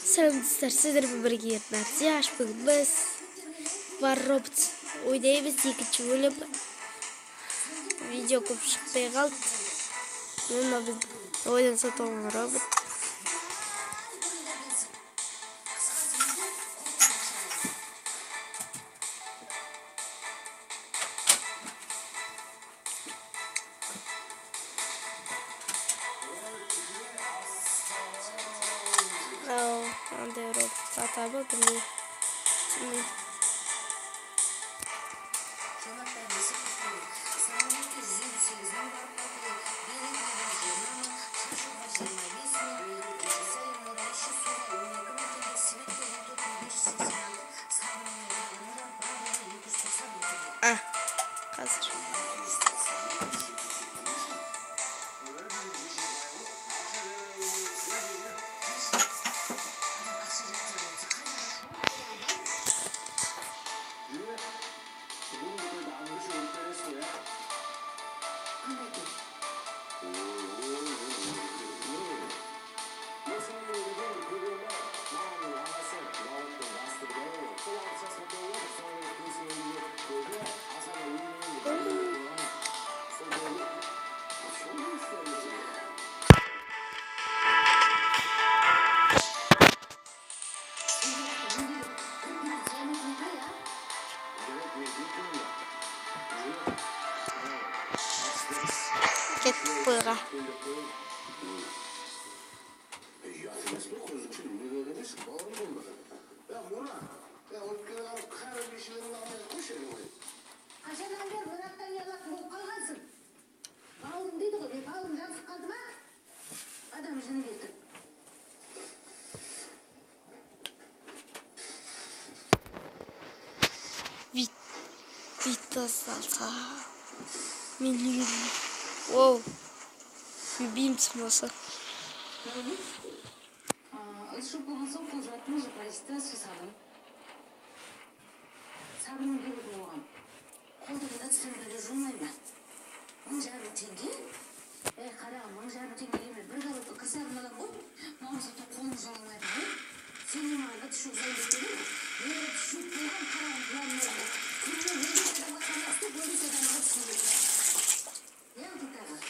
Selam dostlar, sizlerle birlikte Narciyaş bugün biz var robot oynayımız ikinci bölüm video kopup çıkmaya kaldı. Bununla biz oyun satalım robot. Ande robot sataba bunu. Şimdi hazır. Git buraya. Vita salsa. Milli. Wow. Bir bim çıkması. Alışıp olmasa konuşmak parasından susalım. Sabrım gibi boğam. Kolda da tütünleri zulmayma. Mınca rutingi. Kara mınca rutingi gibi bir kalıplı kısarmalı bu. Mağazı toplum zorlaydı. Senin ağabey şu zayıfları. Yere düşüp boğam karan planları. Kırmızı bir de vatandaşta polis adamı tutuyor. Ya bu kadar.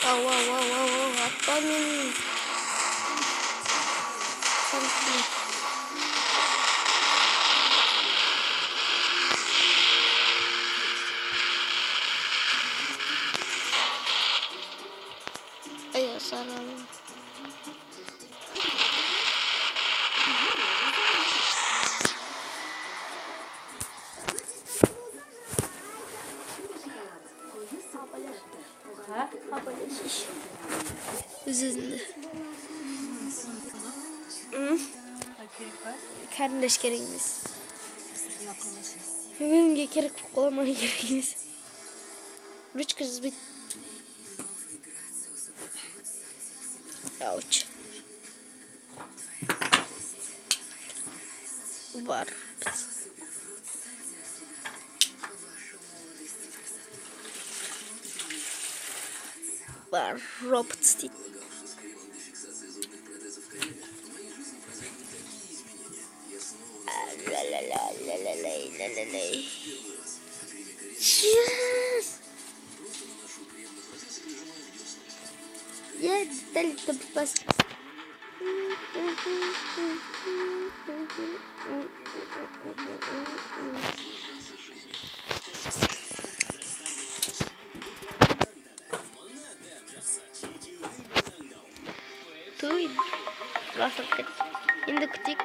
Wow, apa nih? Something. Ayo salam. Üzüldü. Kardeş gereğimiz. Benim gerek olmaya gereğimiz. Üç kız bit. Ouch. Var. Var. Robot stick. Yes. Yes, dale, te pasa. Kuy. Langsung ke ini ketik.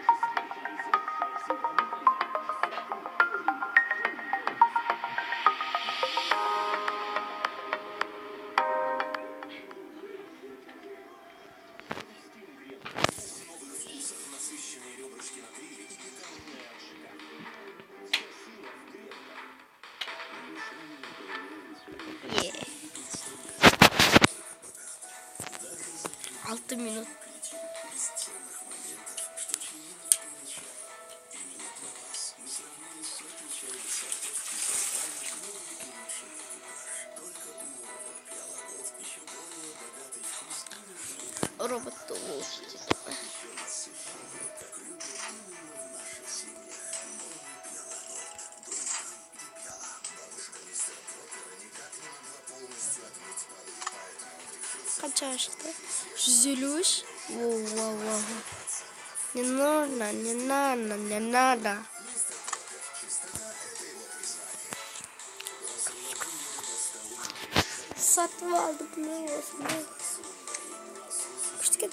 Yeah. 6 minut. Робот лучше. Качашка. Зелюсь. Воу. Не надо. Сатва, блин. Что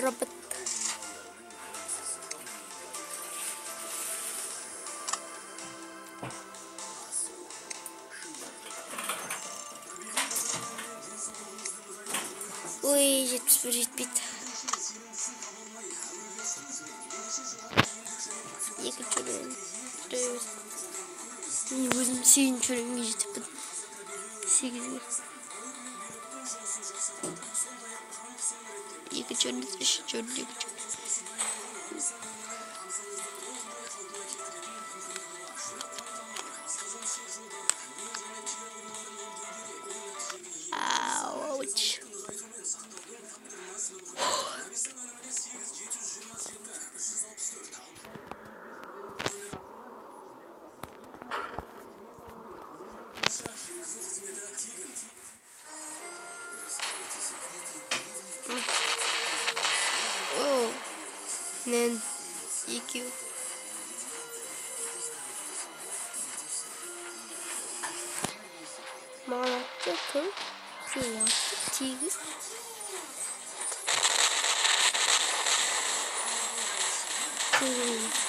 робот. Ой, жетпіс. Екі чөлен. Не өзім 8 чөлен жетіппін. 8-ге. 2 чөлен, 3 чөлен, 2 чөлен. Ауч. О, нен, екі. Маған атты кім? Кім атты? 8.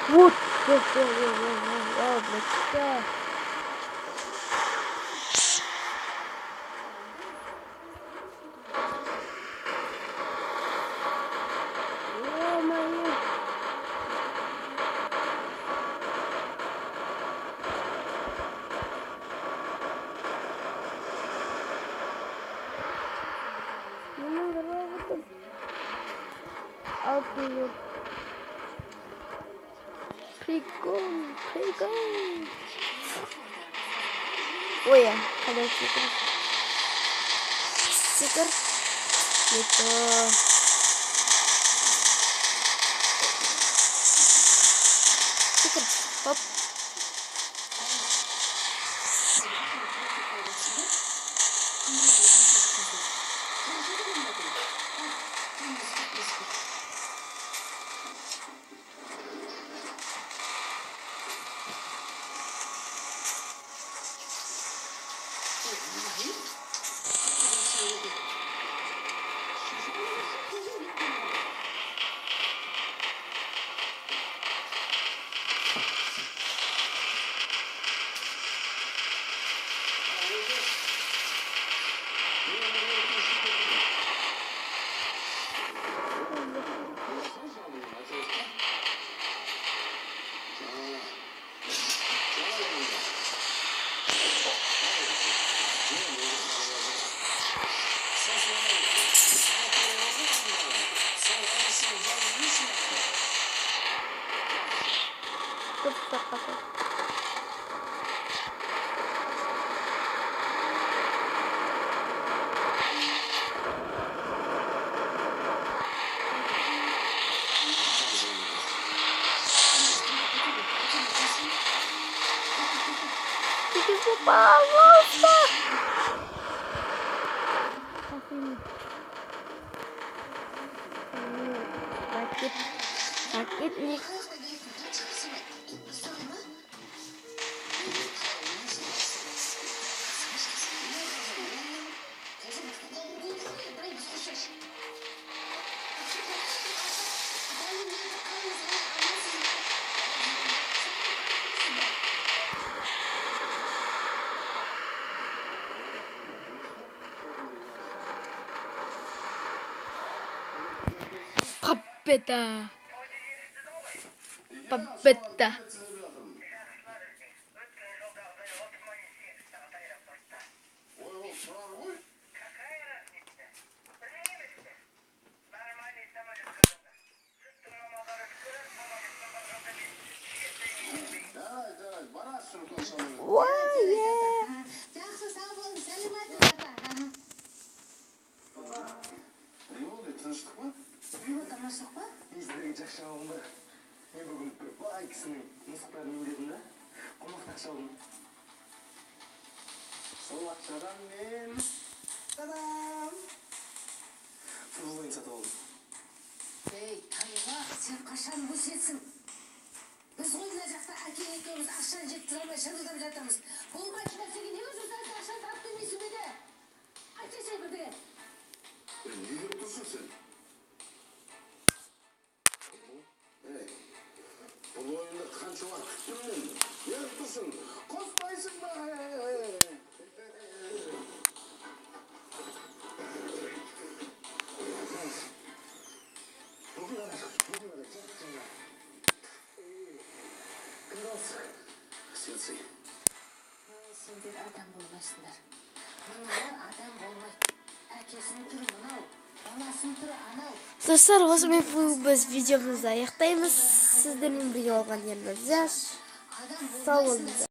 Вот. Ладно, Прикол. Ой, когда стикер. Не то. Стикер. Хоп. Çok sakatı. Sekiz babamızda. Rakit nih. Papeta. Papeta. Жақсы, сау болыңыз, сәлем айтыңыз ата. Не болды, тыныштық па? Тамашалық па? Іздерің жақсы алынды. Мен бүгін бір бай кісінің мысықтарын емдедім да, қомақты ақша алдым. Сол ақшадан мен... Та-дам! Футбол ойын сатып алдым. Ей, тайға, сен қашан өсесің? Біз ғой мына жақта әкең екеуміз ақшаны жеткізе алмай шырылдап жатырмыз. Болмайтын нәрсеге неге жұмсайсың, ақшаны тауып бермейсің бе де? Айтшы сен бірдеңе. Не деп тұрсың сен? Ей, бұл ойынды қанша уақыт күттім мен? Не деп тұрсың? Қоспайсың ба? Сенсей. Сендер адам болмайсыңдар. Мыналар адам болмайды. Әкесінің түрі мынау, баласының түрі анау. Dostlar, osымен biz videomuzu аяқтаймыз. Сіздермен бірге болған yerіміз. Сау болыңыздар.